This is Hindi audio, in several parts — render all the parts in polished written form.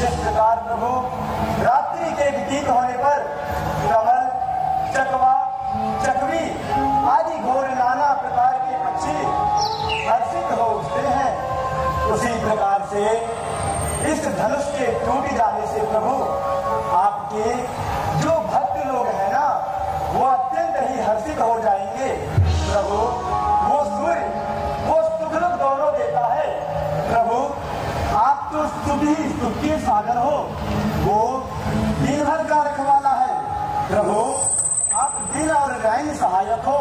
जिस प्रकार प्रभु रात्रि के व्यतीत होने पर कमल, चकवा, चकवी आदि घोर नाना प्रकार के पक्षी हर्षित हो उठते हैं, उसी प्रकार से इस धनुष के टूट जाने से प्रभु आपके जो भक्त लोग हैं ना, वो अत्यंत ही हर्षित हो जाएंगे। प्रभु वो सूर्य, वो सुख दुख दोनों देता है। प्रभु आप तो सुख ही सुख के सागर हो, वो दिन भर का रखवाला है। प्रभु आप दिन और राइन सहायक हो,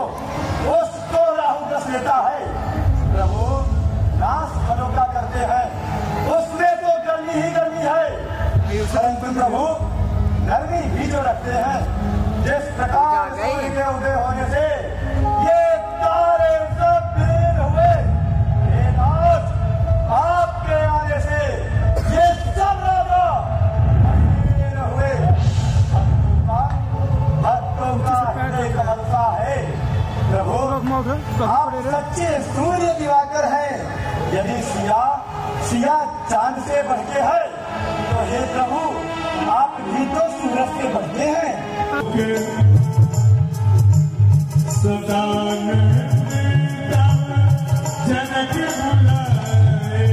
उसको राहु ग्रस लेता है। प्रभु नाश फलों का करते हैं, उसमें तो गर्मी ही गर्मी है, परंतु प्रभु गर्मी भी जो रखते हैं। जिस प्रकार सूर्य के उदय होने से ये तारे सब विलीन हुए, हे नाथ आपके आने से ये सब राजा विलीन हुए। भक्तों का हृदय कमलता है। प्रभु आप सच्चे सूर्य दिवाकर हैं। यदि सिया चांद से बढ़के है, तो हे प्रभु आप भी तो सूरज से बढ़ते हैं। जनक बुलाए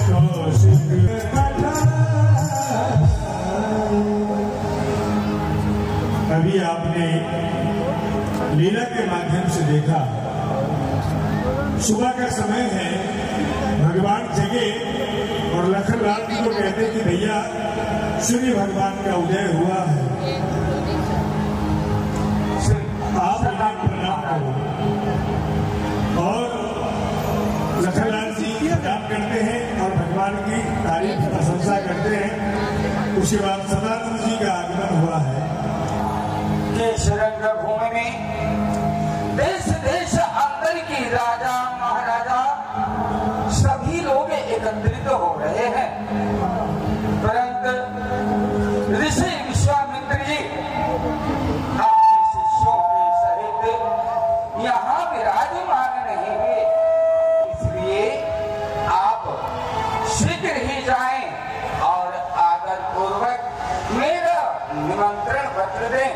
कौशिक अभी आपने लीला के माध्यम से देखा, सुबह का समय है, भगवान जगे और लखनलाल जी को कहते कि भैया सूर्य भगवान का उदय हुआ है, आप प्रणाम करो। और लखनलाल जी प्रणाम करते हैं और भगवान की तारीफ प्रशंसा करते हैं। उसके बाद सदानंद जी का आगमन हुआ है कि शरंग भूमि में देश देश अंदर की राजा महाराजा सभी लोग एकत्रित हो रहे हैं, परंतु ऋषि विश्वामित्र जी अपने शिष्यों के सहित यहाँ विराजमान नहीं हुए। इसलिए आप शीघ्र ही जाएं और आदर पूर्वक मेरा निमंत्रण पत्र दें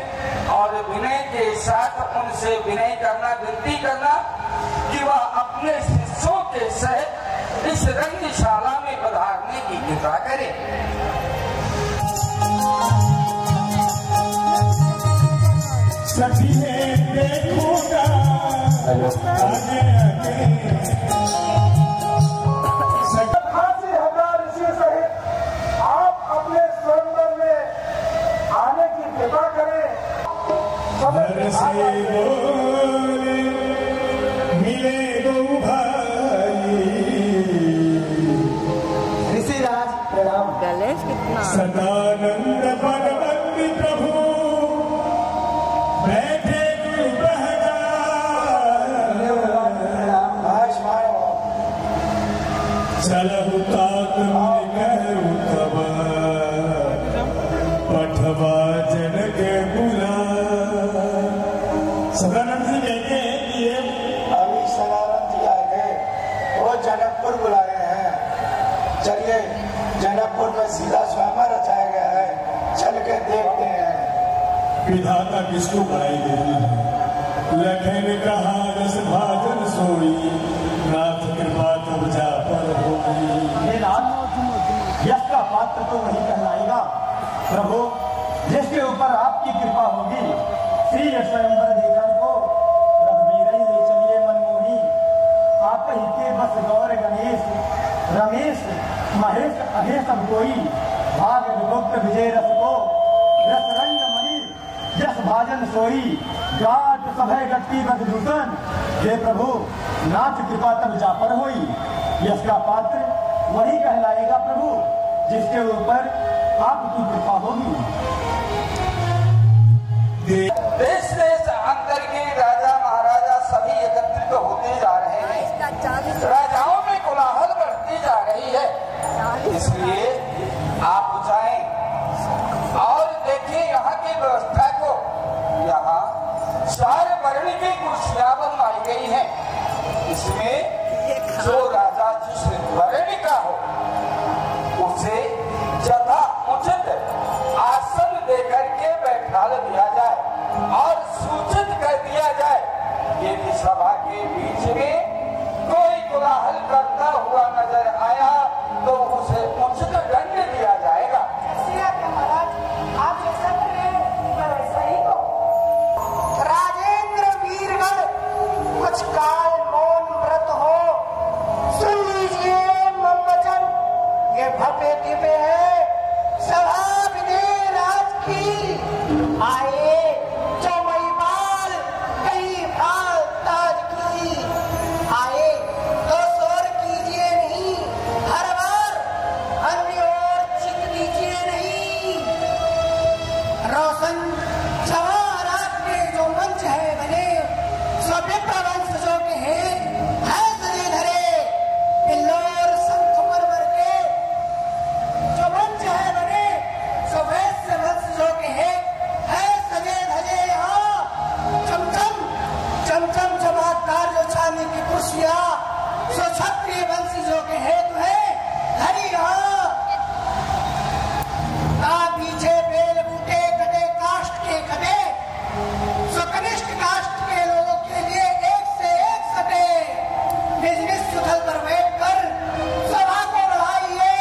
और विनय के साथ उनसे विनय करना, विनती करना कि वह अपने शिष्यों के सहित इस रंगशाला में पधारने की कृपा करें। सखी है देखूंगा आगे आगे 80,000 ऋषि सहित आप अपने स्वयंवर में आने की कृपा करें। से बोले मिले दो भाई ऋषिराज प्रणाम। गणेश कितना सदानंद भगवती प्रभु बैठे चलहु तात कहू तब पठवा जन के बुला। सदानंद जी कहते हैं कि ये अभी सदानंद जी आए थे, वो जनकपुर बुला रहे हैं। चलिए जनकपुर में सीधा स्वयं रचाया गया है, चल के देखते हैं। विधाता किसको बनाई देती है। लखन कहा रस भाजन सोई नाथ कृपा तब जा पर होई। यश का पात्र तो वही कहलाएगा। प्रभु जिसके ऊपर आपकी कृपा होगी, श्री स्वयंवर देखन को रघुवीर ले चलिए मनमोही। आप ही के बस गौर गणेश रमेश महेश अहे सब कोई। भाग विभुक्त विजय रस को रस रंग मणि यश भाजन सोई। गाट सभय गट्टी बद दूतन हे प्रभु नाथ कृपा तब जा पर होई। यश का पात्र वही कहलाएगा प्रभु जिसके ऊपर आपकी कृपा होगी। देश देश अंतर के राजा महाराजा सभी एकत्रित होते जा रहे हैं। राजाओं में कोलाहल बढ़ती जा रही है, इसलिए आप जाएं और देखिए यहाँ की व्यवस्था को। यहाँ सारे वर्ण की कुर्सियां बनवाई गई हैं। इसमें जो राजा जिस वर्ण का हो उसे के वंशजों के हेतु है हरि यहाँ का पीछे बेल बूटे कटे काष्ठ के कटे सो कनिष्ठ काष्ठ के लोगों के लिए एक से एक सटे निज निज सुथल पर बैठकर सभा को बढ़ाइए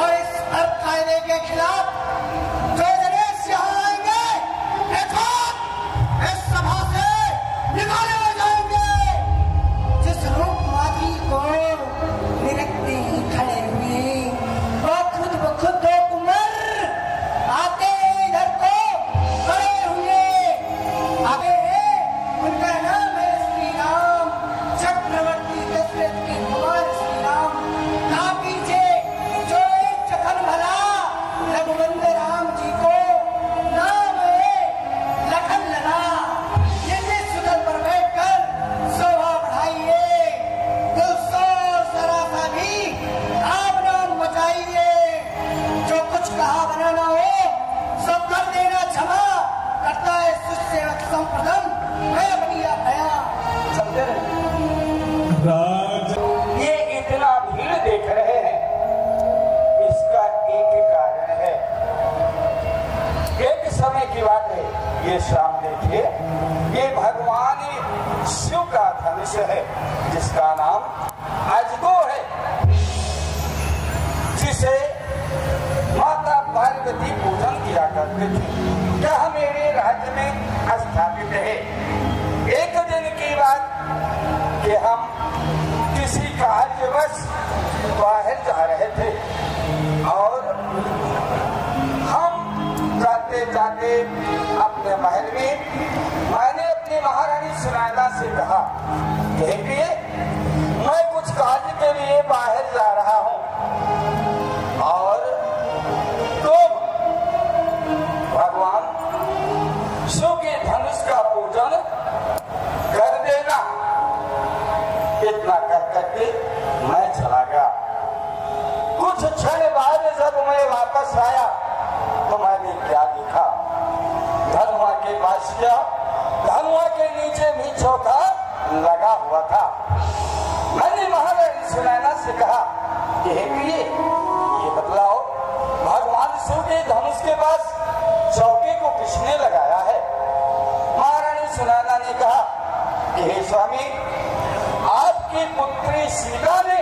और इस अर्थ कायदे के खिलाफ जो गणेश यहाँ आएंगे इस सभा से निकाले हो जाएंगे। जिस रूप माधुरी को निरखते ही खड़े हुए वो खुद ब खुद दो कुंवर आते इधर को खड़े हुए आगे है उनका नाम है श्री राम चक्रवर्ती दशरथ के कुमार श्री राम का पीछे जो एक चखन भला रघुवंश राम जी को नाम है लखन लला ये सुगल पर बैठकर शोभा बढ़ाइए दिलसोर सरासा भी आप नाम मचाइए जो कुछ कहा बनाना हो सब कर देना क्षमा करता है सुसेवक संप्रदम मैं बनिया भया समझे राज ये इतना भीड़ देख रहे हैं इसका एक ही कारण है। एक समय की बात है ये शाम देखिए ये भगवान शिव का धनुष है जिसका नाम अजगो है जिसे माता पार्वती पूजन किया करते थे यह मेरे राज्य में स्थापित है। एक दिन की बात कि हम किसी कार्यवश बाहर जा रहे थे और हम जाते जाते अपने महल में मैंने अपनी महारानी सुनैना से कहा कि मैं कुछ कार्य के लिए बाहर जा रहा हूँ और तुम भगवान शिव के धनुष का पूजन कर देना। इतना कर करके मैं चला गया। कुछ क्षण बाद जब मैं वापस आया तो मैंने क्या देखा धनुआ के पास गया धनुआ के नीचे भी चौका लगा हुआ था। मैंने महारानी सुनैना से कहा कि हे प्रिय ये बतलाओ भगवान शिव के धनुष के पास चौके को किसने लगाया है। महारानी सुनैना ने कहा कि हे स्वामी आपकी पुत्री सीता ने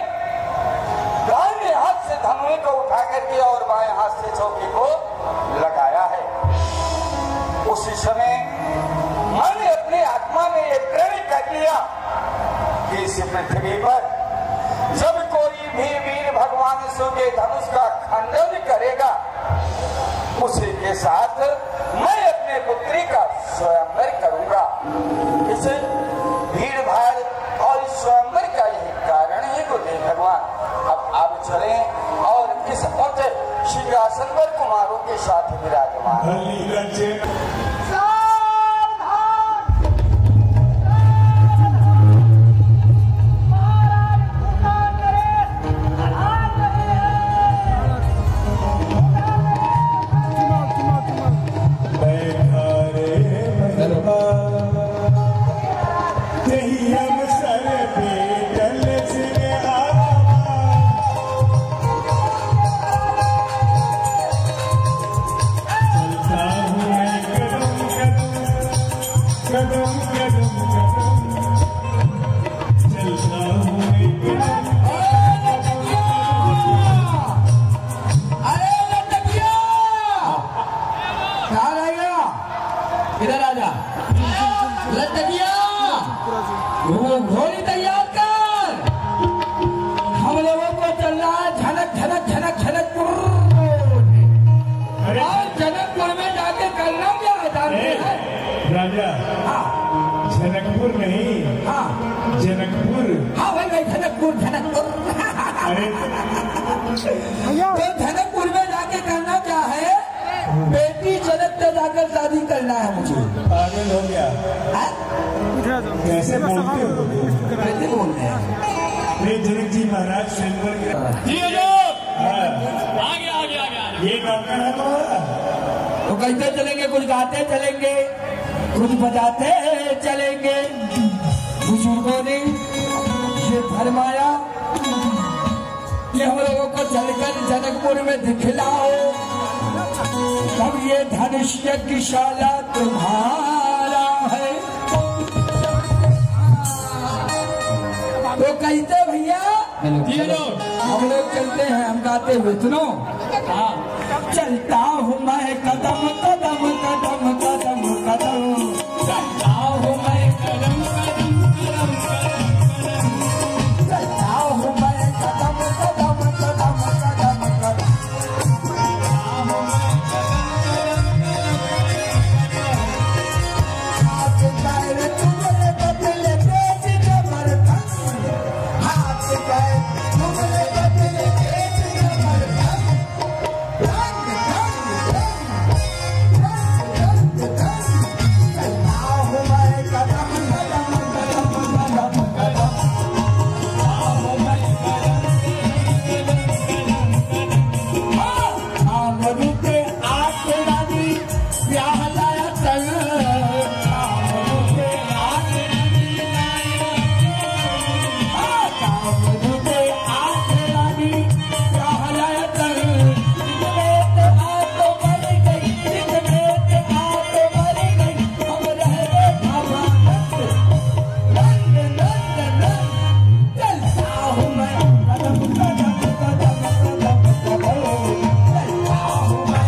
दाहिने हाथ से धनुए को उठा करके और बाएं हाथ से चौके को लगाया है। उसी समय मैंने अपने आत्मा में ये प्रेरित कर लिया कि इस पृथ्वी पर जब कोई भी वीर भगवान शिव के धनुष का खंडन करेगा उसी के साथ मैं अपने पुत्री का स्वयंवर करूंगा। इस भीड़ भाड़ और स्वयंवर का यही कारण है को दे भगवान अब आप चले और इस उच्च सिंहासन पर कुमारों के साथ विराजमान। घोड़ी तैयार कर, हम लोगों को चलना झनक झनक झनक झनकपुर और जनकपुर में जाके करना क्या जानते हैं राजा? हाँ जनकपुर नहीं, हाँ जनकपुर। हाँ भाई भाई जनकपुर जनकपुर। अरे तो जनकपुर में जाके करना क्या है? बेटी जनक से जाकर शादी करना है मुझे। पागल हो गया? कैसे बोलते हो? कैसे बोलते हैं? अरे जनक जी महाराज स्वयंवर के आगे आगे आगे ये डॉक्टर है तुम्हारा? तो कैसे चलेंगे? कुछ गाते चलेंगे, कुछ बजाते चलेंगे। बुजुर्गों ने ये धर्म जनकपुर में दिखलाओ, तब ये धनुष यज्ञशाला तुम्हारा है। तो कहते भैया हम लोग चलते हैं, हम गाते हुए सुनो। चलता हूँ मैं कदम कदम कदम कदम कदम, चलता हूँ मैं कदम कदम कदम कदम, चलता हूँ मैं कदम कदम कदम कदम कदम, हाथ पैर तुम्हारे बदले तेज कमर धन, हाथ पैर तुम्हारे बदले तेज कमर धन, धन धन धन धन धन, चलता हूँ मैं कदम कदम कदम कदम कदम, हूँ मैं आमरू के आठ रानी ब्याह लाया तन, आमरू के आठ आमरू के आठ रानी ब्याह लाया तन, जितने ते आतो मर गई, जितने ते आतो मर गई, हम रह गए भावानंद, नंद नंद नंद, चलता हूँ मैं कदम कदम कदम कदम कदम, चलता हूँ मैं।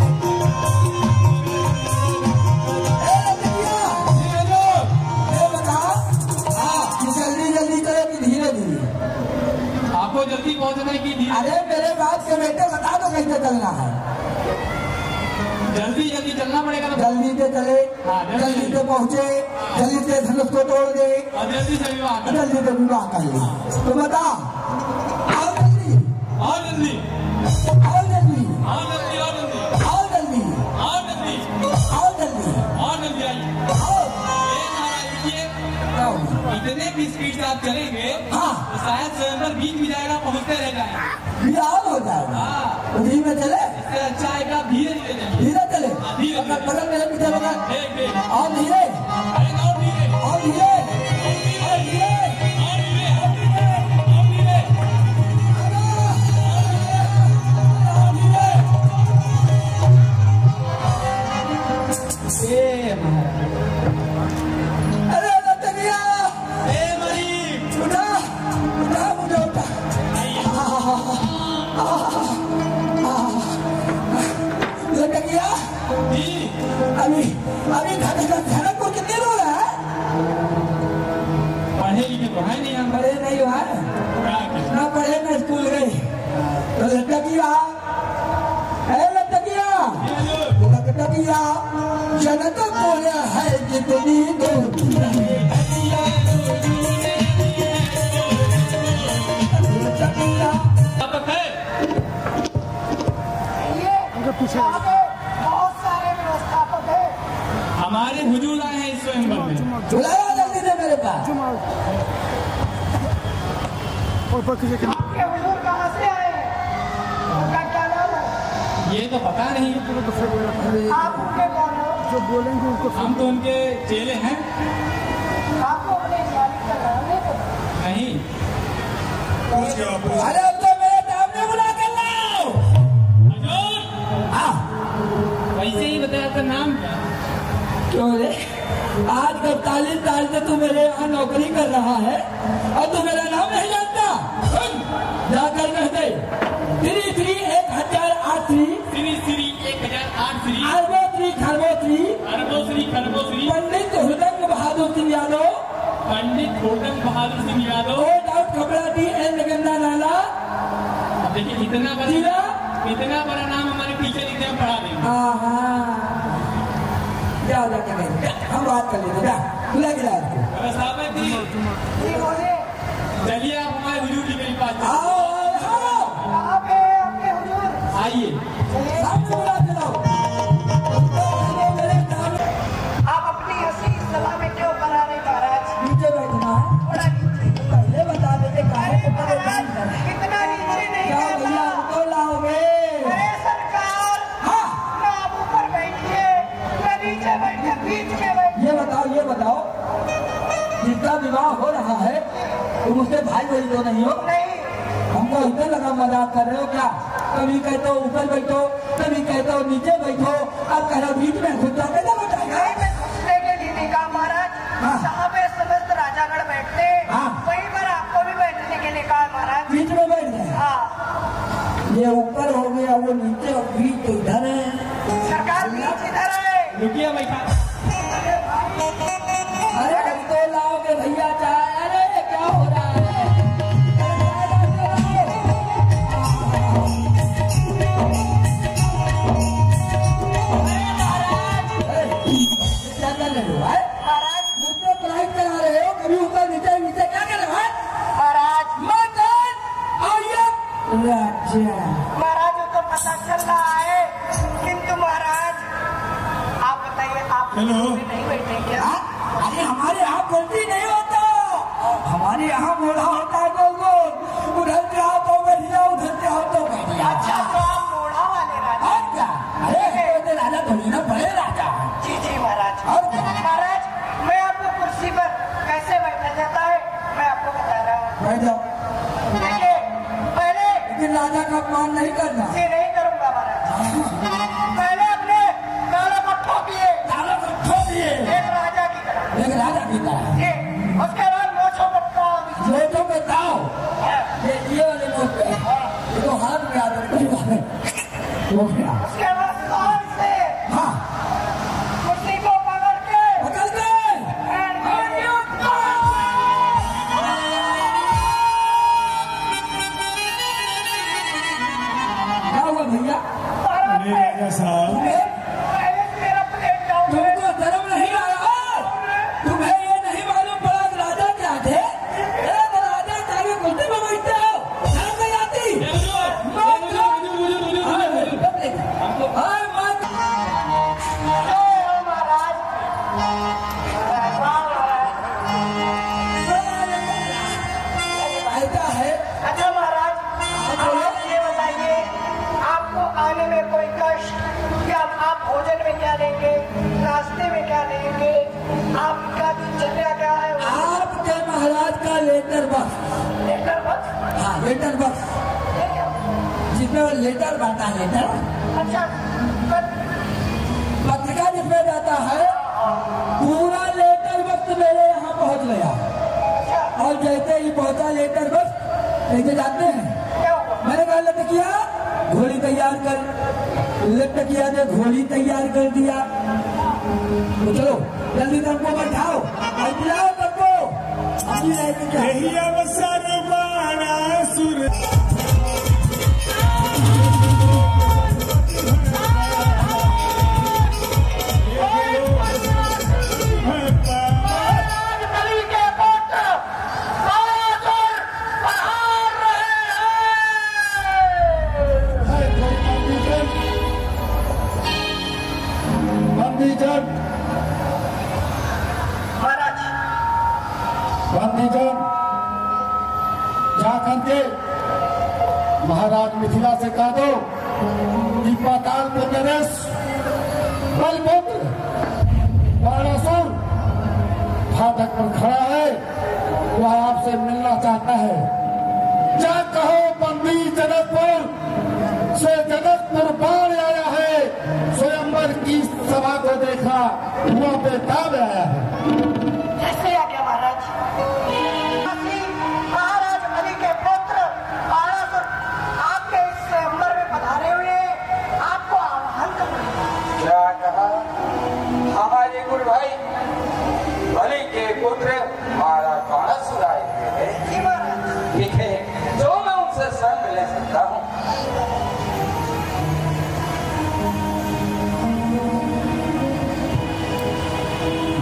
जल्दी जल्दी करो कि धीरे धीरे? आपको जल्दी पहुंचने की धीरे अरे मेरे बात के बेटे बता दो कैसे चलना है। जल्दी जल्दी चलना पड़ेगा तो जल्दी से चले, हाँ, जल्दी से पहुँचे, जल्दी से धनुष को तोड़ दे, और जल्दी से विवाह करो। जल्दी से विवाह कर ले। तो बता, आओ जल्दी, और जल्दी आओ जल्दी, और जल्दी और जल्दी आओ जल्दी, और जल्दी आओ जल्दी, और जल्दी आइए। आओ। ये क्या हुआ? इतने की स्पीड से आप चलेंगे हाँ। तो शायद स्वयंवर बीच भी जाएगा, पहुंचते रह जाएंगे। विवाह हो जाएगा। हाँ। तो धीरे में चले, इससे अच्छा है कि आप धीरे धीरे चलेंगे। धीरे चले, धीरे। अपना बगल मेरे पीछे बगल, देख देख और धीरे, अरे और धीरे और धीरे, और धीरे, और धीरे और धीरे। अरे लटकिया, उठा, उठा मुझे उठा। लटकिया, अभी अभी धनकपुर कितने दूर है? पढ़े लिखे तो है नहीं हम। पढ़े नहीं हुआ है ना, पढ़े मैं स्कूल गई। तो लटकिया, अरे लटकिया, लटकिया, जनकपुर है जितनी दूर लटकिया। अब है बहुत सारे व्यवस्थापक है। हमारे हुजूर आए हैं इस स्वयंवर में। बुलाया जल्दी से मेरे पास। आपके हुजूर कहाँ से आए हैं? उनका क्या नाम है? ये तो पता नहीं, आप उनके कौन हो? जो बोलेंगे उनको हम तो उनके चेले हैं। आपको अपने मालिक का नाम नहीं पता? नहीं अरे अब तो मेरे सामने बुला कर लाओ। हुजूर, हाँ, वैसे ही बताया आपका नाम क्या? क्यों रे? आज 45 साल से तू मेरे यहाँ नौकरी कर रहा है और तू मेरा नाम नहीं जानता? जाकर कह दे, श्री श्री 1008 श्री श्री 1008 श्री अरबोत्री खरबोत्री अरबोश्री खरबोश्री पंडित हुदंग बहादुर सिंह यादव, पंडित hotel Bahadur Singh Yadav. Road out कपड़ा दी एंड गंगा नाला। अब देखिए इतना बड़ा नाम हमारे पीछे लिखते हैं, पढ़ा देंगे। हाँ हाँ, जाओ जाकर कहेंगे, हम बात कर लेते, जा बुला गिरा आपको। व्यवस्था में थी। जी बोले, चलिए आप हमारे हुजूर की मेरी बात आओ आओ, कहाँ पे है आपके हुजूर? आइए। चलिए, सामने बुला के लाओ। मेरे सामने आप अपनी हंसी सलामी क्यों करा रहे महाराज? नीचे बैठना है। थोड़ा नीचे। पहले बता देते काहे अरे को महाराज, परेशान कर रहे हैं। कितना नीचे नहीं क्या करना। भैया हमको लाओगे? अरे सरकार, हाँ, ना आप ऊपर बैठिए, ना नीचे बैठिए, बीच में बैठिए। ये बताओ, जिसका विवाह हो रहा है तुम उससे भाई बहन तो नहीं हो? नहीं, हमको इतने लगा मजाक कर रहे हो क्या? कभी कहते हो ऊपर बैठो, कभी कहते हो नीचे बैठो, अब कह रहा बीच में खुद जाके ना बैठाएगा। घुसने के लिए नहीं कहा महाराज, जहाँ पे समस्त राजागण बैठते वहीं पर आपको भी बैठने के लिए कहा महाराज। बीच में बैठ गए। हाँ, ये ऊपर हो गया, वो नीचे, और बीच तो इधर है। सरकार बीच इधर है। रुकिए बैठा। अरे हम तो लाओगे भैया चाय। अरे ये क्या हो रहा है? क्या कर रहे हो महाराज? मुझे फ्लाइट करा रहे हो, कभी ऊपर नीचे नीचे क्या कर रहे हो महाराज राजा? महाराज वो तो पता चल रहा है, किंतु महाराज आप बताइए, आप हेलो। नहीं बैठेंगे? अरे हमारे यहाँ गलती नहीं होता, हमारे यहाँ मोड़ा होता है। गोल उधर से आओ तो बैठ जाओ, उधर से आओ तो बैठ जाओ। अच्छा, तो आप मोड़ा वाले राजा? और क्या? अरे राजा थोड़ी ना, बड़े राजा। जी जी महाराज। और क्या? महाराज मैं आपको कुर्सी पर कैसे बैठा जाता है मैं आपको बता रहा हूँ। बैठ जाओ, देखिए, पहले लेकिन राजा का अपमान नहीं करना। ये नहीं करूँगा महाराज। पहले अपने गालों को ठोकिए तालों को ठोकिए एक राजा की तरह। एक राजा की तरह। ये उसके बाद मोछों को ताव लोटों पे ताओ, ये वाले लोग पे, ये तो हाथ में आदत कोई बात नहीं। हो गया। उसके बाद कान से हाँ, कुर्सी को पकड़ के पकड़ के क्या हुआ भैया? अरे राजा साहब, पहले मेरा प्लेट डाउन है। तुमको शर्म नहीं आया? तुम्हें ये नहीं मालूम पड़ा कि राजा क्या थे? एक राजा जाके कुर्सी में बैठते हो, शर्म नहीं आती? ऐसा है। अच्छा महाराज, आप ये बताइए, आपको आने में कोई कष्ट या आप भोजन में क्या लेंगे, नाश्ते में क्या लेंगे, आपका दिनचर्या क्या है? आपके महाराज का लेटर बॉक्स। Letter box? हाँ, लेटर बॉक्स, ये क्या? जिसमें वो लेटर बनता है, लेटर अच्छा, पत्रिका जिसमें जाता है, पूरा लेटर बॉक्स मेरे यहाँ पहुँच गया। और जैसे ही पहुँचा लेटर बॉक्स, कैसे जाते हैं? क्या हुआ? मैंने कहा लटकिया घोड़ी तैयार कर, लटकिया ने घोड़ी तैयार कर दिया। तो चलो जल्दी सबको बैठाओ और बुलाओ सबको। अभी रहेगी क्या? यही अवसर बाणासुर बलि के पुत्र बाणासुर पधार रहे हैं। बंदीजन, महाराज, बंदीजन, जाकर के महाराज मिथिला से कह दो कि पाताल के नरेश बलपुत्र बाणासुर फाटक पर खड़ा है, वह आपसे मिलना चाहता है। जा कहो बंदी जनकपुर से जनकपुर बाढ़ आया है, स्वयंवर की सभा को देखा, वहाँ पे ताब आया है। कैसे आ गया महाराज? महाराज बलि के पुत्र बाणासुर आपके इस स्वयंवर में पधारे हुए, आपको आह्वान कर रहे हैं। क्या कहा? हमारे गुरु भाई बलि के पुत्र महाराज बाणासुर आए हुए हैं। जी महाराज। ठीक है, जो मैं उनसे संग ले सकता हूँ।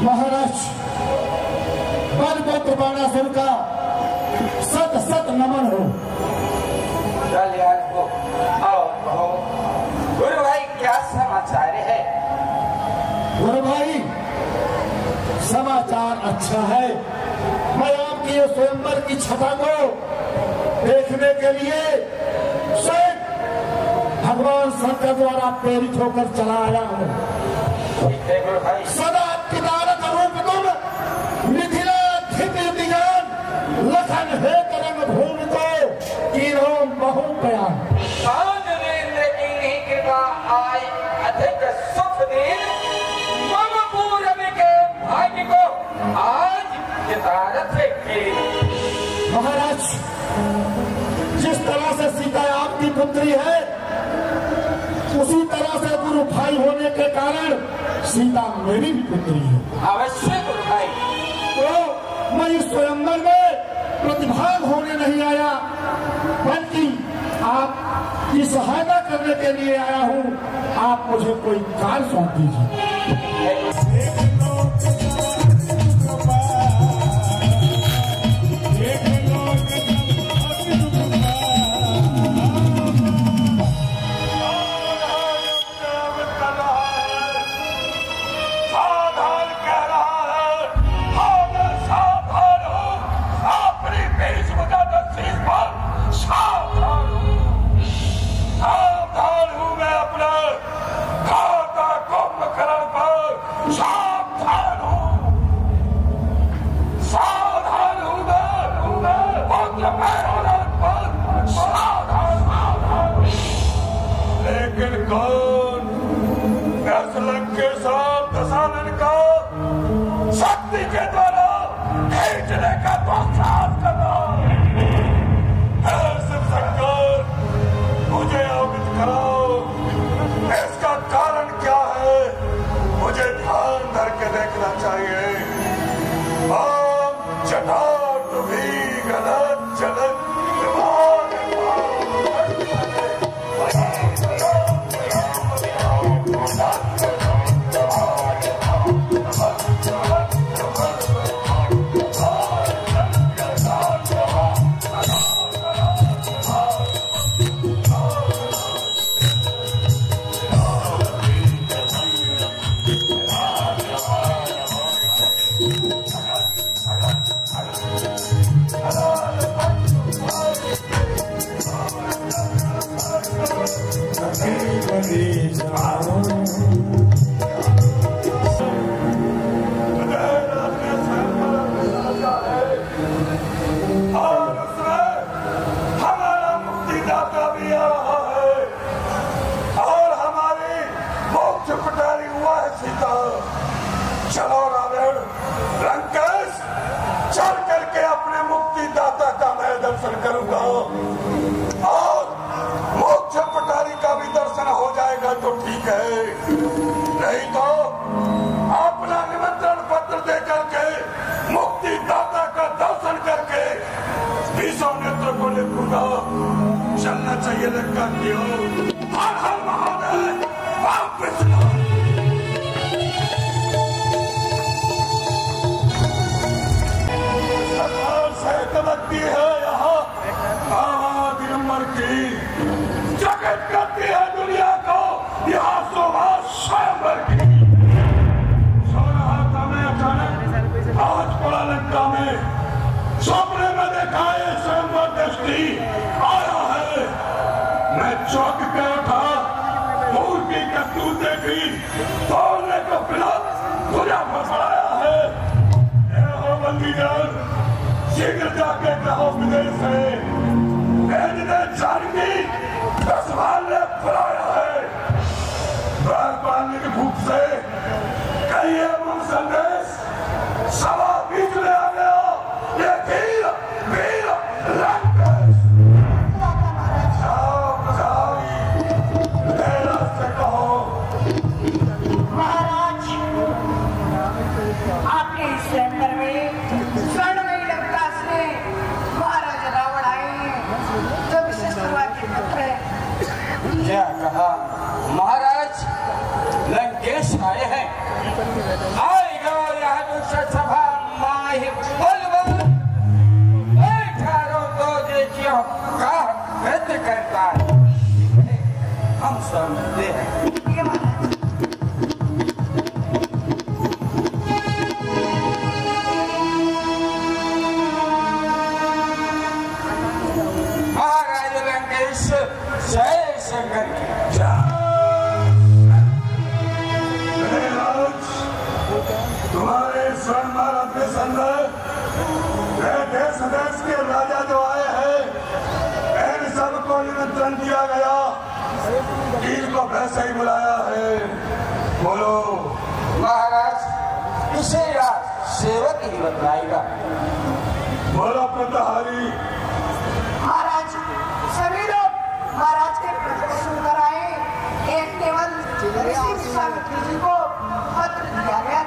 महाराज बलपुत्र बाणासुर का सत सत नमन हो। कल्याण हो। और कहो गुरु भाई क्या समाचार है? गुरु भाई समाचार अच्छा है। मैं आपकी ये स्वयंवर की छटा को देखने के लिए स्वयं भगवान शंकर द्वारा प्रेरित होकर चला आया हूँ। ठीक है गुरु भाई। सदा किदारत रूप तुम मिथिला धित दिगान लखन हे तरंग भूमि को कीरों बहु बयान। कान में दिन मम पूरब के भाग्य को आज यथारथ है। महाराज, जिस तरह से सीता आपकी पुत्री है, उसी तरह से गुरु भाई होने के कारण सीता मेरी भी पुत्री है। अवश्य गुरु भाई। तो मैं इस स्वयंवर में प्रतिभाग होने नहीं आया, बल्कि आपकी सहायता करने के लिए आया हूँ। आप मुझे कोई कार्य सौंप दीजिए। चलो रावण, लंकेश, चल करके अपने मुक्तिदाता का मैं दर्शन करूंगा और मोक्ष पटारी का भी दर्शन हो जाएगा तो ठीक है, नहीं तो अपना निमंत्रण पत्र दे करके मुक्तिदाता का दर्शन करके विश्व नेत्र को लिखूंगा। चलना चाहिए लंका की ओर। हर हर महादेव, राम कृष्ण। लगती है यहाँ दिनम्बर की जगत करती है दुनिया को, यहाँ शोभा स्वयंवर की। सो रहा था मैं अचानक आज पड़ा लंका में, सपने में देखा है स्वयंवर दृष्टि आया है। मैं चौंक के उठा, दूर की करतूत देखी, तोड़ने को बिना तुझे फंसाया है। बंदीजन शीघ्र जाके कहो विदेश से भेज दे जानकी, दसवाल ने बुलाया है। द्वार पालने की भूख से कहिए मन संदेश सभा बीच में आ गया। ये वीर वीर लंकेश मेरा से कहो। महाराज, आपके इस स्वयंवर में क्या कहा महाराज? लंकेश आए हैं, आएगा यह सभा माही बोल ठहरो तो देखियो का कृत्य करता है। हम समझते हैं महाराज लंकेश जय शंकर की तुम्हारे स्वर्ण भारत के संदर्भ देश देश के राजा जो आए हैं, इन सबको निमंत्रण दिया गया, वीर को वैसे ही बुलाया है। बोलो महाराज, इसे या सेवक ही बतलाएगा। बोलो प्रताहारी। महाराज, सभी लोग महाराज के प्रश्न सुनकर आए। एक केवल ऋषि विश्वामित्र जी को पत्र दिया गया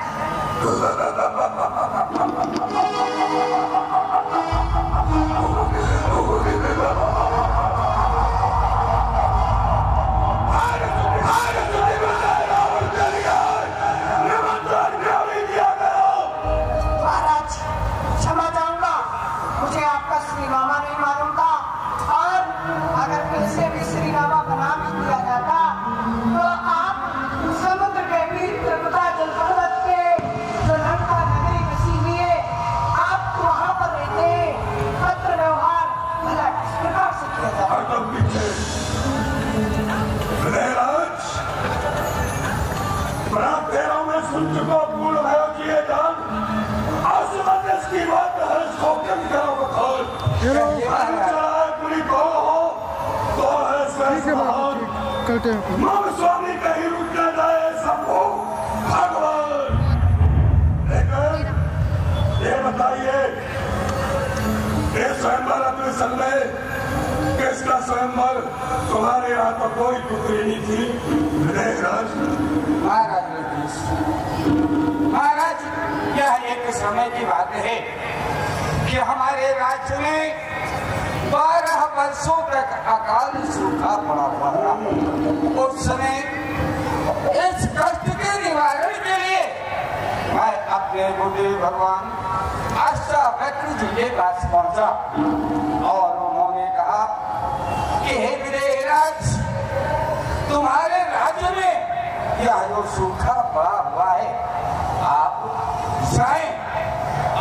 महाराज, क्षमा चाहूंगा, मुझे आपका श्रीनामा नहीं मालूम था, और अगर किसी भी श्रीनामा बना भी दिया जाता तो आप समुद्र के बीच त्रिपुरा जल पर्वत के जो लंका नगरी बसी हुई है, आप वहां पर रहते, पत्र व्यवहार भला किस प्रकार से किया जाता? हरदम पीछे विनयराज, प्राप्त तेरों में सुन चुका पूर्ण भयो किए जान, आसमंदस की बात है, शोकन करो बखोल। पूरी को हो तो है स्वयं माम स्वामी कहीं रुक न जाए सबको भगवान। लेकिन ये बताइए, ये स्वयंवर अपने संग में किसका स्वयंवर? तुम्हारे यहाँ तो कोई पुत्री नहीं थी विनयराज। महाराज, यह एक समय की बात है कि हमारे राज्य में 12 वर्षों तक अकाल सूखा पड़ा हुआ था। उस समय इस कष्ट के निवारण के लिए मैं अपने बुद्धि भगवान अष्टावक्र जी के पास पहुंचा और उन्होंने कहा कि हे विदेहराज, तुम्हारे राज्य में यह जो सूखा पड़ा हुआ है, आप जाएं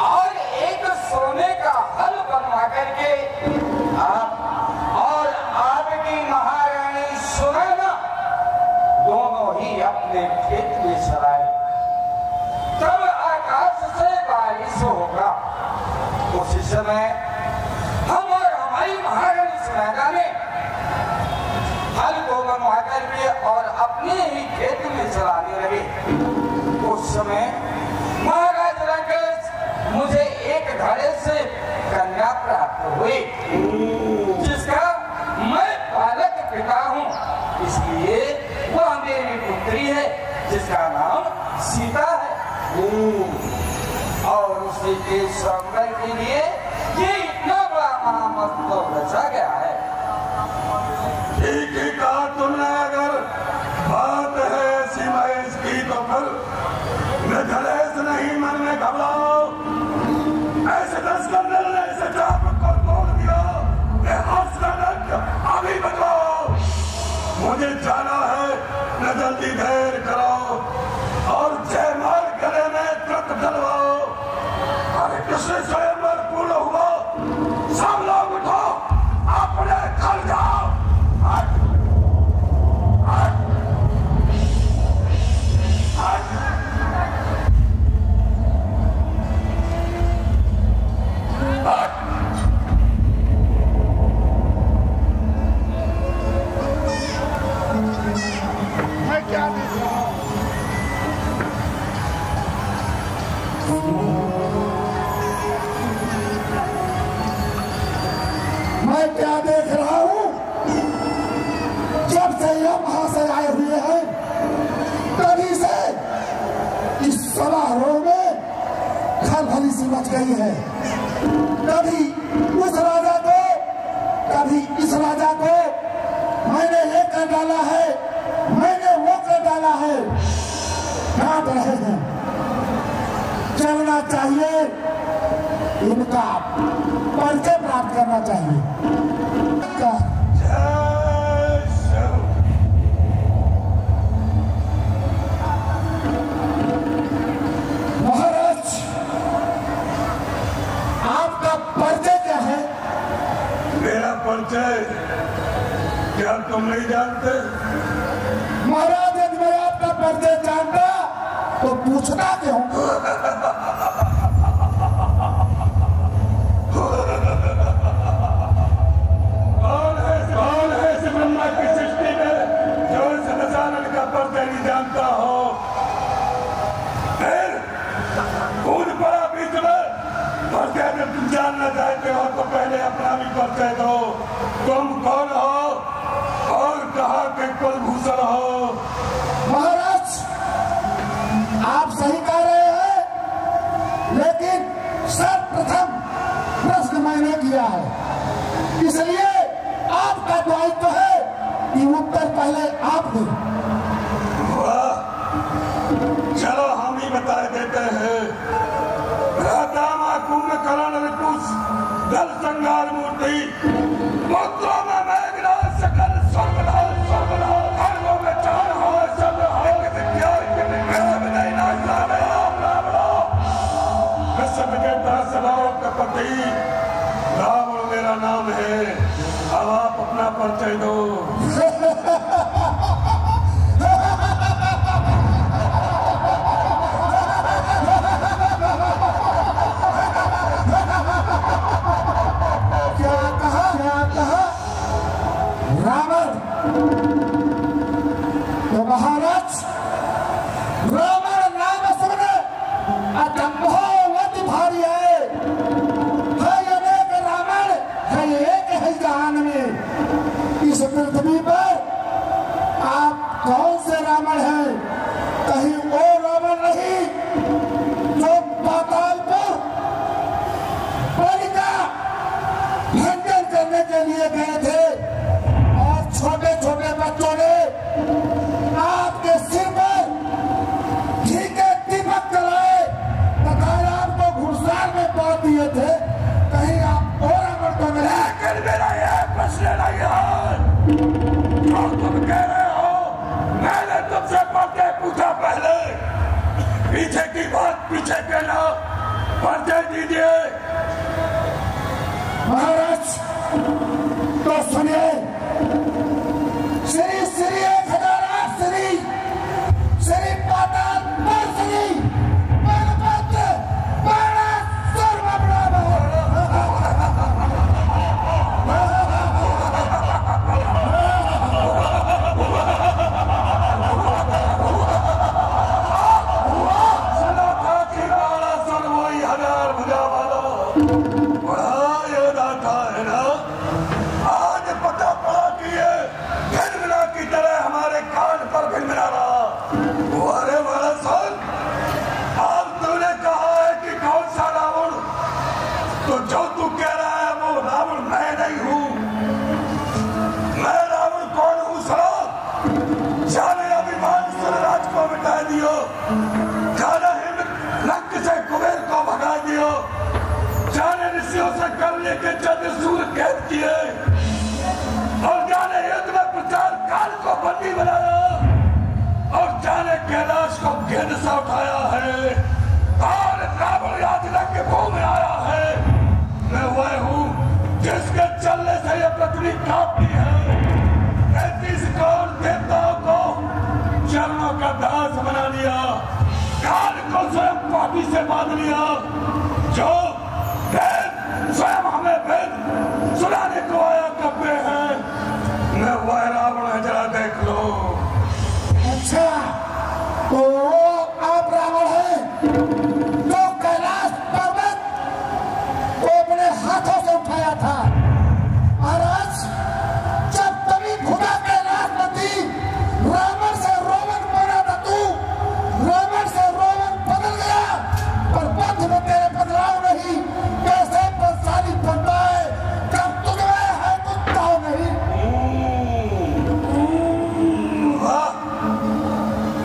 और एक सोने का हल बनवा करके आप और आपकी महारानी सुनैना दोनों ही अपने खेत में चलाए, तब आकाश से बारिश होगा। उसी समय हम और हमारी महारानी सुनैना ने हल को बनवा करके और अपने ही खेत में चलाने लगे। उस समय महाराज रंकेश, मुझे एक घड़े से कन्या प्राप्त हुई, जिसका मैं बालक पिता हूँ, इसलिए वह मेरी पुत्री है, जिसका नाम सीता है। और उसी के संबंध के लिए ये इतना बड़ा महामस्तक रचा गया है। ठीक ही कहा तुमने, अगर बात है ऐसी महेश की तो फिर निधलेश नहीं, मन में घबराओ। ऐसे 10 कंदल ने ऐसे चाप को तोड़ दिया, हर्ष का दंड अभी बदलाओ। मुझे जाना है, न जल्दी धैर्य करो और जयमाल गले में तुरंत डलवाओ। अरे कृष्ण स्वयंवर पूर्ण हुआ, सब लोग उठो, अपने घर जाओ। मैं क्या देख रहा हूँ? जब से यह महाशय आए हुए हैं, तभी से इस समारोह में खलबली सी मच गई है। कभी उस राजा को, कभी इस राजा को मैंने ये कर डाला है, मैंने वो कर डाला है, डांट रहे हैं। चलना चाहिए, इनका परिचय प्राप्त करना चाहिए। महाराज, आपका परिचय क्या है? मेरा परिचय क्या तुम नहीं जानते? महाराज, यदि मैं आपका परिचय जानता तो पूछता क्यों? कौन है इस ब्रह्मा की सृष्टि में जो इस दशानन का परिचय नहीं जानता हो? परिचय दो, तुम कौन हो और कहाँ के कुलभूषण हो? महाराज, आप सही कह रहे हैं, लेकिन सर्वप्रथम प्रश्न मैंने किया है, इसलिए आपका दायित्व है कि उत्तर पहले आप दें। वाह, चलो हम ही बता देते हैं। राधामा कुंभकर्ण रिपुष दल संगार मूर्ति, मुद्रा में मेघनाथ सकल स्वर्गनाथ स्वर्गनाथ, खड़गों में चार हो सब हो के विद्या के विश्व विजय नाच विश्व विजेता सदाओं का पति रावण मेरा नाम है। अब आप अपना परिचय दो। क्या कहा रावण? तो महाराज, रावण नाम सुन अचंभोवत भारी है अनेक रावण है एक है जहान में। इस पृथ्वी पर आप कौन से रावण हैं? कहीं वो रावण नहीं जो पाताल पर बालिका भंजन करने के लिए गए थे और छोटे छोटे बच्चों ने आपके सिर पर ठीके दीपक जलाए तथा आपको घुड़साल में बांध दिए थे। कहीं आप और रावण तो नहीं? लेकिन मेरा यह प्रश्न नहीं है जो तुम कह रहे हो। मैंने तुमसे पहले पूछा, पहले पीछे की बात पीछे कहना। परिचय दीजिए। महाराज तो सुनिए, श्री श्री 1008 श्री श्री पाताल पर श्री बलभद्र बाणासुर करने के चंद्रसूर कैद किए और जाने युद्ध में प्रचार काल को बंदी बनाया और जाने कैलाश को गेंद से उठाया है और रावण यादव के मुंह में आया है। मैं वह हूँ जिसके चलने से यह पृथ्वी कांपती है। 35 करोड़ देवताओं को चरणों का दास बना लिया, काल को स्वयं पापी से बांध लिया। जो स्वयं हमें वेद सुनाने को आया करते हैं, मैं वह रावण है, जरा देख लो। अच्छा, तो आप रावण हैं जो कैलाश पर्वत को अपने हाथों से उठाया था। महाराज, जब तभी खुदा कैलाशपति रावण से रोमन बना था, तू रावण से रोमन बदल गया, पर पंथ में तेरे बदलाव नहीं। कैसे बलशाली बनता है जब तुझमें है कुत्ता नहीं?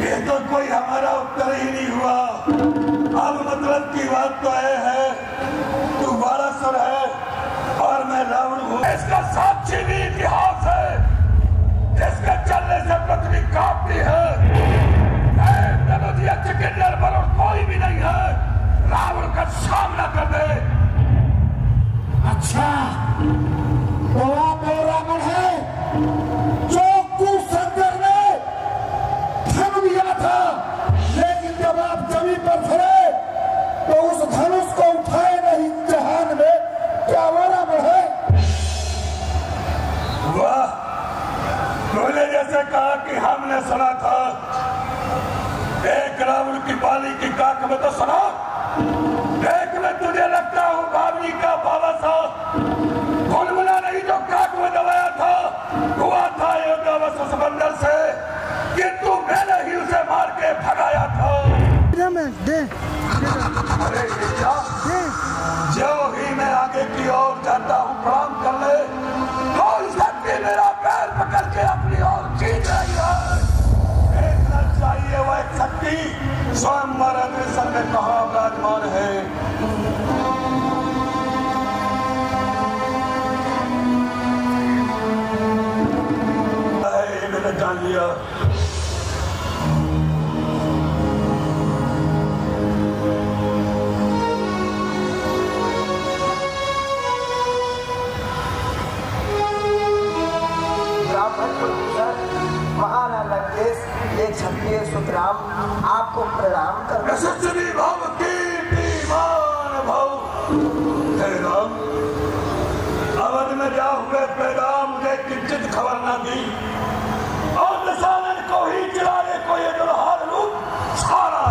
ये तो कोई हमारा उत्तर ही नहीं हुआ। अब मतलब की बात तो यह है, तू बालासुर है और मैं रावण हूँ। इसका साक्षी भी इतिहास है, जिसके चलने से पृथ्वी कांपती है। चिकित्सक पर कोई भी नहीं है रावण का सामना कर दे। अच्छा, तो आप वो रावण है जो कुसंगर ने धन दिया था, लेकिन जब आप जमीन पर फिरे तो उस धनुष को उठाए नहीं जहान में। क्या वो रावण है? वाह, तूने जैसे कहा कि हमने सुना था, एक रावण की बाली की काक में तो सुना, एक में तुझे लगता हूँ बावली का बाबा साहब गुनगुनाने पहचान लिया। महाराज लंकेश ये क्षत्रिय सुतराम आपको प्रणाम कर भाव की भाव राम अवध में जा हुए पैदा मुझे किंचित खबर न दी और दशानन को ही चलाने को ये दुल्हार रूप सारा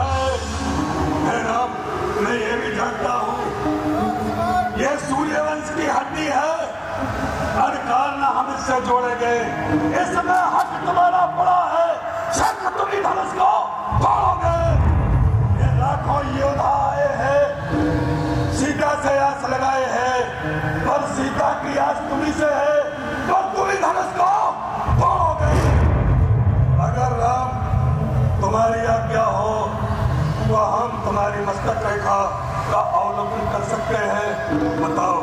है राम। मैं ये भी जानता हूँ ये सूर्यवंश की हड्डी है, हर कारण हम इससे जोड़े गए। इसमें हक तुम्हारा पड़ा है, शक तुम ही धनुष को तोड़ोगे। ये लाखों योद्धा आए हैं, सीता से आस लगाए हैं, पर सीता की आस तुम्ही से है, पर तुम ही धनुष को तोड़ोगे। अगर राम तुम्हारी आज्ञा हो तो हम तुम्हारी मस्तक रेखा का अवलोकन कर सकते हैं, बताओ।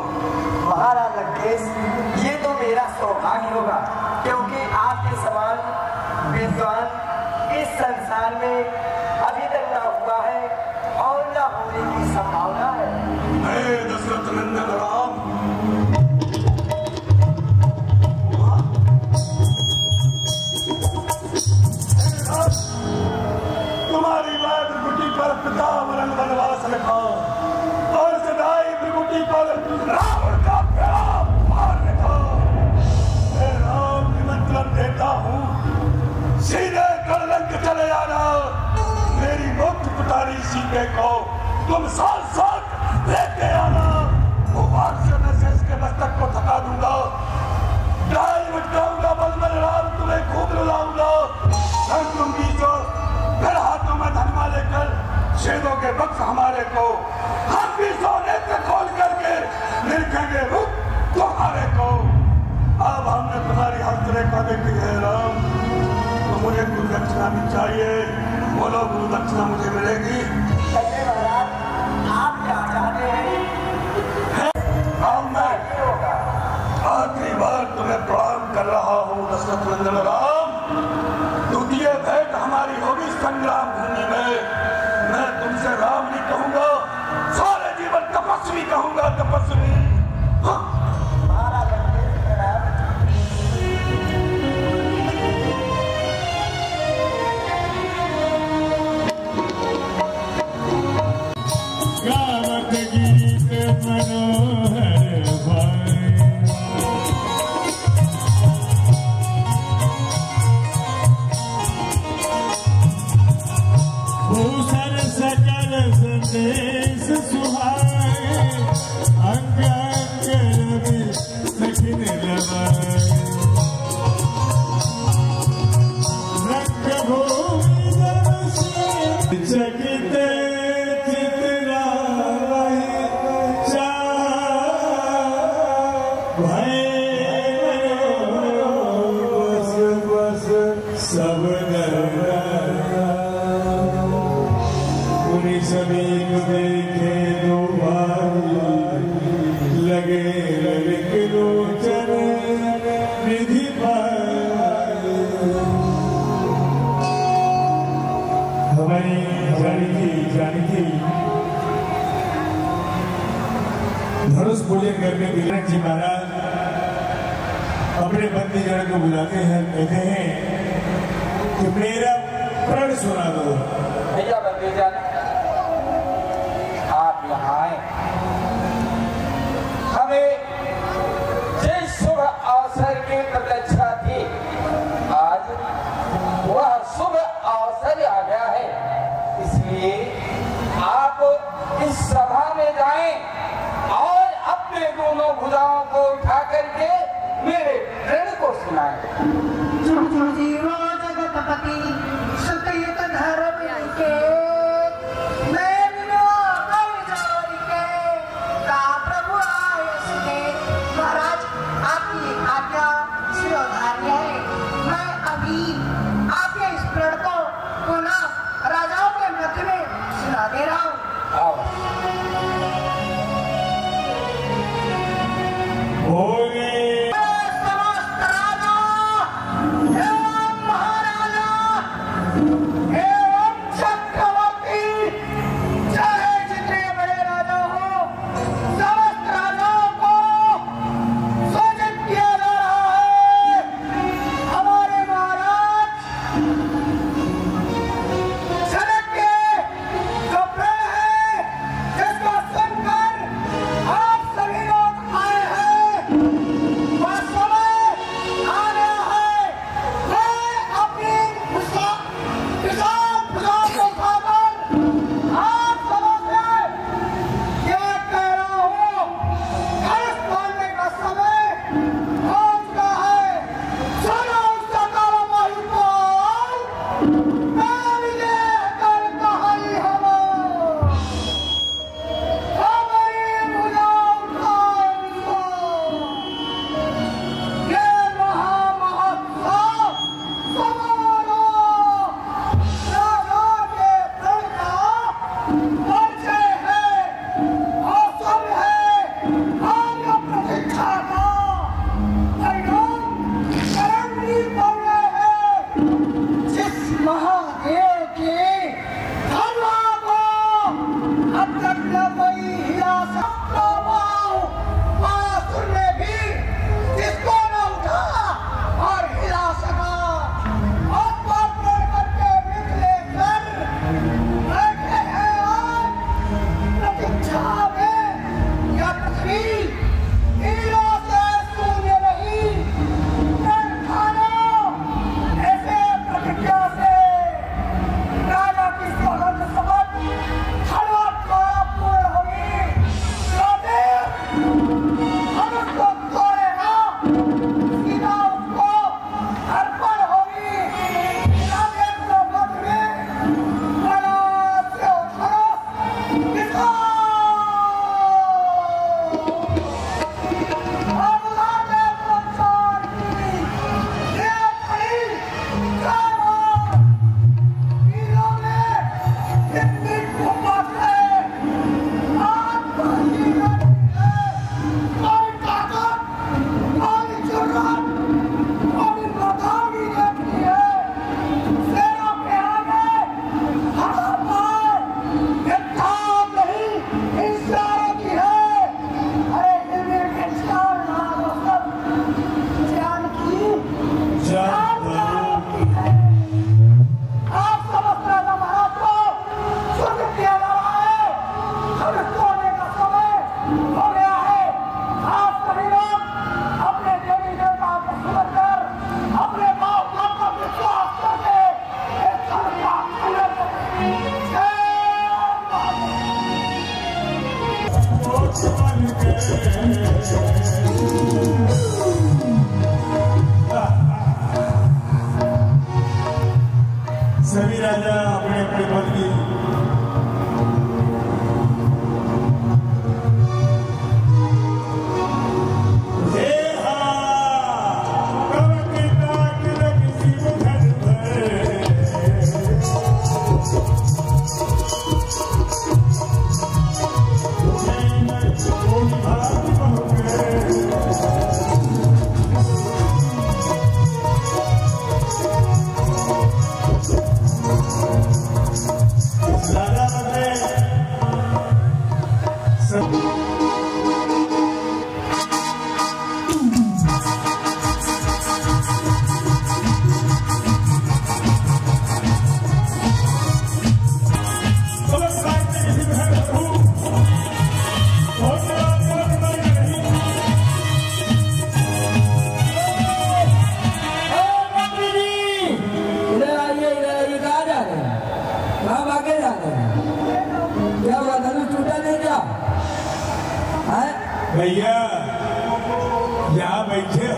महाराज लंकेश ये तो मेरा सौभाग्य होगा, क्योंकि आपके समान विद्वान इस संसार में अभी तक ना हुआ है और ना होने की संभावना है। दशरथ नंदन राम तुम्हारी बात भृगुटी पर पिता वरण वनवास रखा और सदाई भृगुटी पर रावण का प्यार मार रखा। मैं राम निमंत्रण देता हूँ, सीधे कलंक चले आना। मेरी मुक्त पुतारी सीते को तुम साथ साथ लेके आना। भूभाग से मैं शेष के मस्तक को थका दूंगा, डाल मटकाऊंगा, बलबल राम तुम्हें खूब रुलाऊंगा। तुम बीचो फिर हाथों में धनमा लेकर शेरों के वक्त हमारे को हम भी नेत्र खोल करके निरखेंगे रूप तुम्हारे को। अब हमने तुम्हारी हस्तरेखा देखी है राम, तो मुझे गुरु दक्षिणा भी चाहिए। बोलो गुरु दक्षिणा मुझे मिलेगी? महाराज आप क्या चाहते हैं? मैं आखिरी बार तुम्हें प्रणाम कर रहा हूँ दशरथ नंदन राम। द्वितीय भेंट हमारी होगी संग्राम भूमि में। मैं तुमसे राम नहीं कहूंगा, सारे जीवन तपस्वी कहूंगा, तपस्वी। गावत गीत मनोहर भाई, भूषण सकल संदेश सुहाए, अंग अंग रवि सखिन लवाए। रंग भूमि चकित सभी देखे दो लगे ललित लोचन निधि हमारी जानकी धनुष पूजन करने विनायक जी महाराज अपने बंदी जन को बुलाते हैं, कहते हैं कि मेरा प्रण सुना दो। भैया बंदी जन आप यहाँ आए, हमें जिस शुभ अवसर की प्रतीक्षा थी आज वह शुभ अवसर आ गया है। इसलिए आप इस सभा में जाएं और अपने दोनों भुजाओं को उठा करके मेरे ऋण को सुनाएं। जीवो जगतपति सुतयुत धर्म के महाराज आपकी आज्ञा शिरोधार्य है। मैं अभी आपके इस प्रण को पुनः राजाओं के मध्य में सुना दे रहा हूँ। समस्त राजा एवं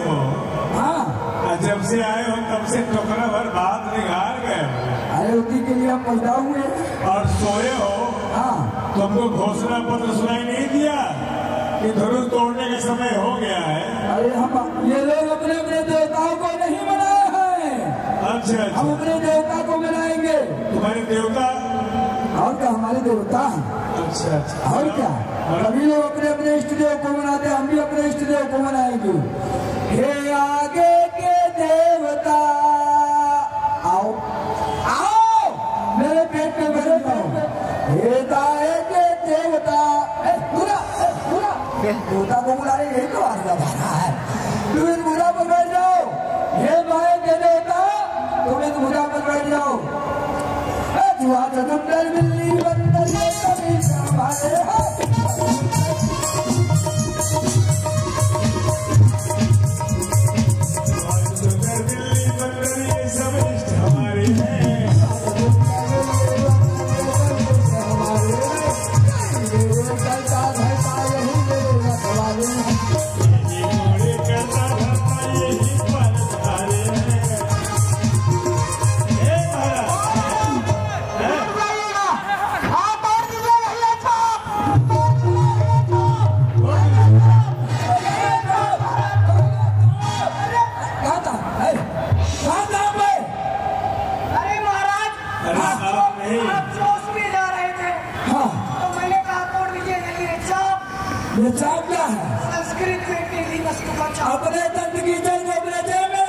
हो? हाँ, जब से आए हो तब से टोकरा भर बात निकाल गए हो। अरे उसी के लिए हम पैदा हुए और सोए हो। हाँ, तुमको घोषणा पत्र सुनाई नहीं दिया कि धनुष तोड़ने का समय हो गया है? अरे हम ये लोग अपने अपने देवताओं को नहीं मनाए हैं। अच्छा, हम अपने देवता को मनाएंगे। तुम्हारे देवता? और क्या, हमारे देवता हैं। अच्छा अच्छा। और क्या, सभी लोग अपने अपने इष्ट देव को मनाते हैं, हम भी अपने इष्ट देव को मनाएंगे। हे आगे के देवता आओ आओ, मेरे पेट में बैठ जाओ। हे दाए के देवता, देवता को बुला रहे, यही तो आज्ञा जा रहा है। तुम इस भुजा पर बैठ जाओ। हे दाए के देवता, तुम इस भुजा पर बैठ जाओ। जुआ चतुर बिल्ली बंदर ये सभी हमारे हाथ। दिल्ली बंदर ये सब इष्ट हमारे हैं। ये चाप क्या है? संस्कृत में टेढ़ी वस्तु का चाप। अपने दंत की जड़ को अपने जेब में।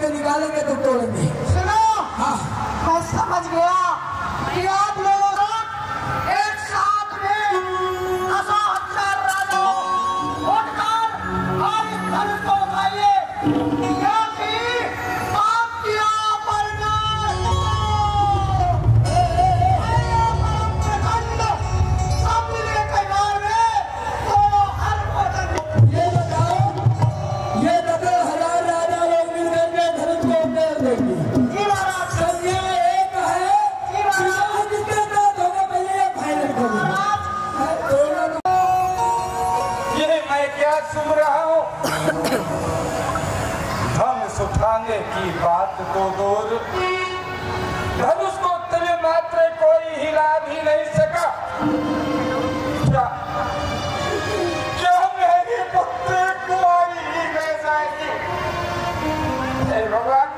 निकालेंगे तो तोड़ेंगे। सुनो, हाँ, मैं समझ गया कि आप लोगों को एक साथ में 10,000 राजा उठकर और इस धनुष को उठाइए, क्योंकि आपकी सब मिले कगार में तो हर वतन। ये बताओ, ये 10,000 राजा लोग मिलकर के धनुष को उतार देंगे। जी महाराज। संज्ञा एक है, चुनाव जिसके साथ होगा मैं ये फाइनल करूंगा। ये मैं क्या सुन रहा हूँ? धनुष उठाने की बात तो दूर, धनुष को तिल मात्र कोई हिला भी नहीं सका। क्या मेरी पुत्री कुमारी ही रह जाएगी? हे भगवान,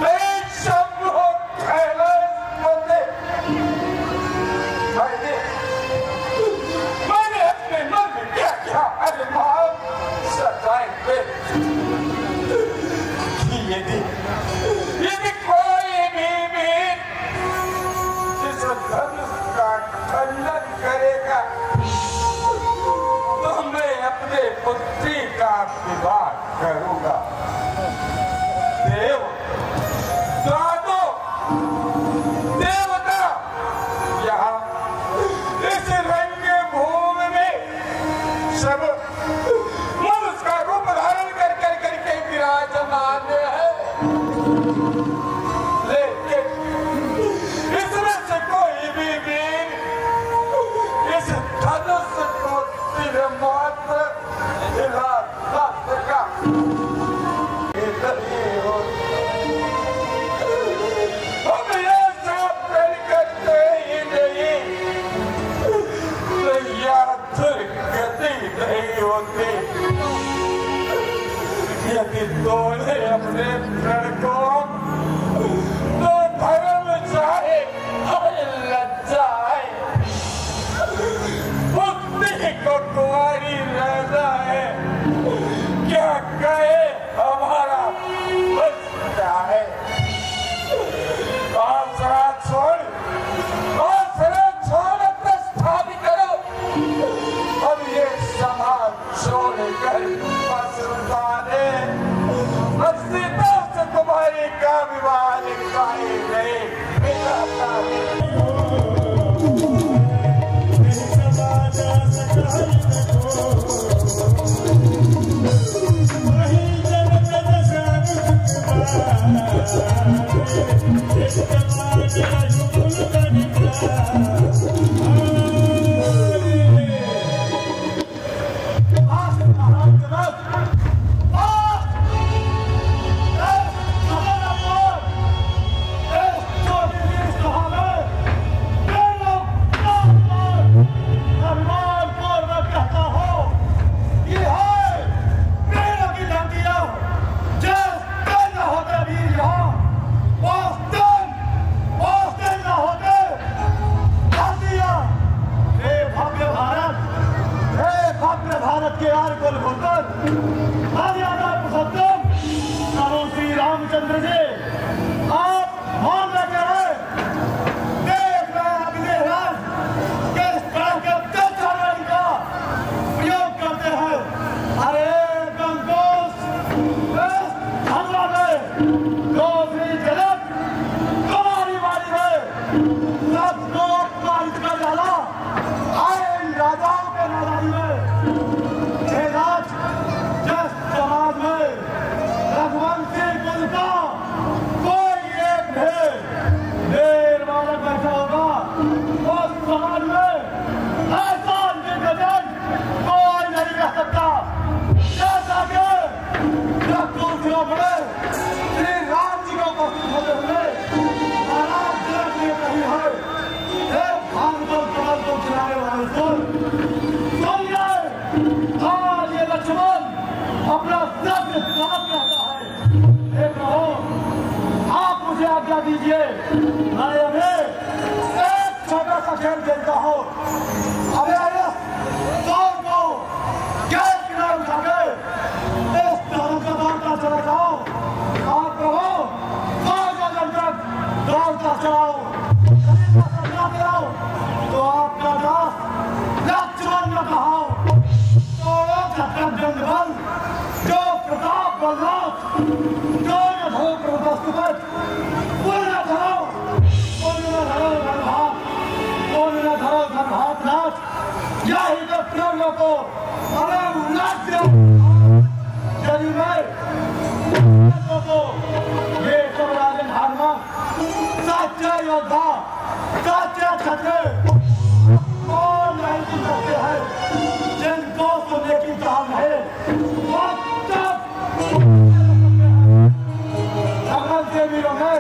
एक शब्द हो कैलाश मंदिर। मैंने अपने मन में क्या क्या अरमान सजाए थे कि यदि कोई भी वीर इस धनुष का खंडन करेगा तो मैं अपने पुत्री का विवाह करूंगा। देव दादो देवता यहाँ इस रंग भूमि में सब मनुष्य का रूप धारण कर करके विराजमान है, लेकिन इसमें से कोई भी वीर इस धनुष को तीर मात्र हिला ना सका। हम ये सब करते ही नहीं तो यार दुर्गति नहीं होती। यदि तोड़े अपने प्रण को तो धर्म चाहे और लज्जा है, मुक्ति को कुंवारी रहना है। क्या कहे हमारा बचता है? आसरा छोड़ प्रस्थापित करो और ये समाज छोड़ कर परिवार गाए गए रामचंद्र जी, आप मान लगे हैं, देख रहे हैं अगले राज किस तरह के अत्याचार का प्रयोग करते हैं। अरे गंगोस हमला में दूसरी जगत तुम्हारी बारी में सबको अपमानित कर डाला। आए इन राजाओं के नादारी में हे राज जिस समाज में रघुवंशी कुल का कोई एक ढेर बालक बैठा होगा, उस समाज में ऐसा निर्गजन कोई नहीं रह सकता। जैसा कि कुर्सियों पर श्री राम जी को उपस्थित होते हुए महाराज जनक ने कही है, हे भागवत कमल को चलाने वाले सुनिए, आज ये लक्ष्मण अपना सत्य साफ कहता है। आप मुझे आज्ञा दीजिए, मैं अभी एक छोटा सा खेल खेलता हूँ। अभी दौड़ को गैस किनारे उठा के इस तरह का दौड़ता चला जाओ। आप कहो जब तक दौड़ता चलाओ तो आपका दास लक्ष्मण न कहाओ। तो जंगबल जो प्रताप बलराज जो वस्तुपत पूर्ण धरो धर्महात नाथ यही तो प्रेमियों को अरे यदि मैं ये सब राजन हारमा सच्चे योद्धा सच्चे क्षत्रिय कौन नहीं सुन सकते हैं जिनको सुनने की चाह है। से वीरों में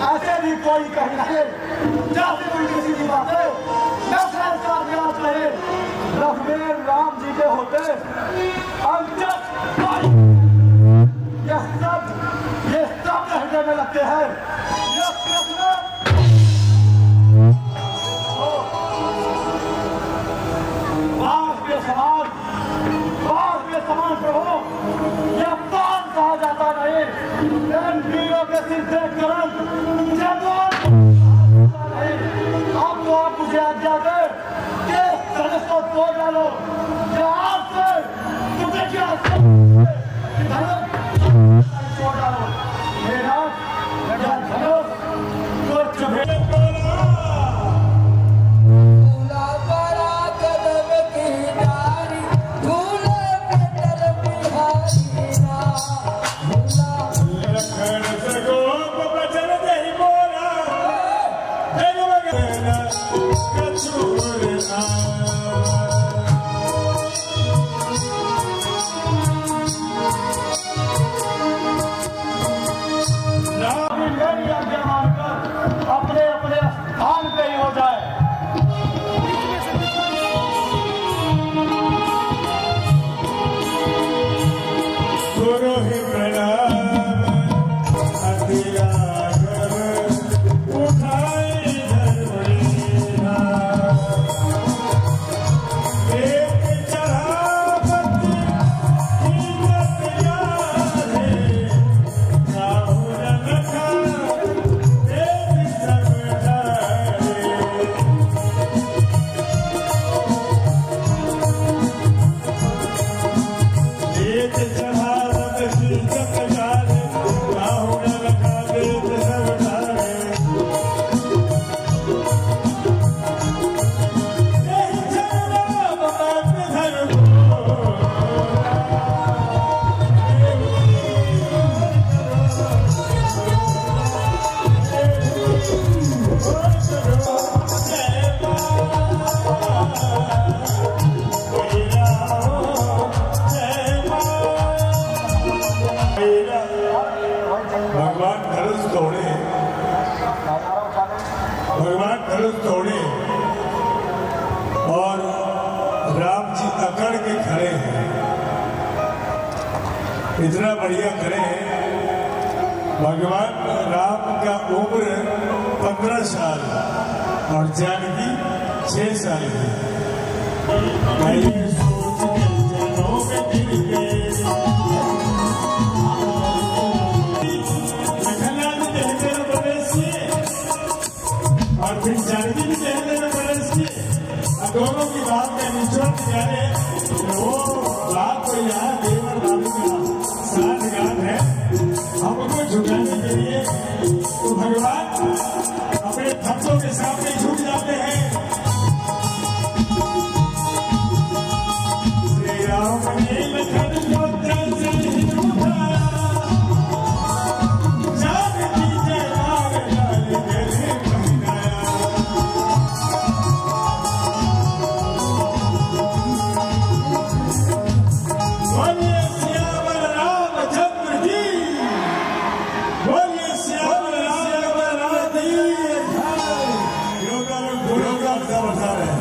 ऐसे भी कोई कहीं नहीं जैसे उनकी सीधी बातें रघुवीर राम जी के होते ये सब कहने में लगते हैं। ये प्रश्न समान प्रभु ये पान कहा जाता नहीं। इन वीरों के सिर से करण आप तो आप मुझे आज्ञा दे कि धनुष को तोड़ डालो। आपसे तुझे क्या तोड़ डालो मेरा धनुष कुछ अपने अपने स्थान पे ही हो जाए। गुरु ही प्रणाम उठाए तोड़े और राम जी अकड़ के खड़े हैं। इतना बढ़िया खड़े हैं। भगवान राम का उम्र 15 साल और जानकी 6 साल की। और फिर जानकी भी कहने में प्रवेश किए। दोनों की बात का निचोड़ निकाले वो बात तो यहाँ देवर बाबू का साथ गान है। हमको झुकाने के लिए तो भगवान अपने भक्तों के सामने झुक जाते हैं। श्री राम ने लखन को जल से ही उठाया, जानकी जय नाग लाल गले पहनाया। बोलिए सियावर रामचंद्र की, बोलिए सियावर रामचंद्र की। योगा सब बता रहे हैं।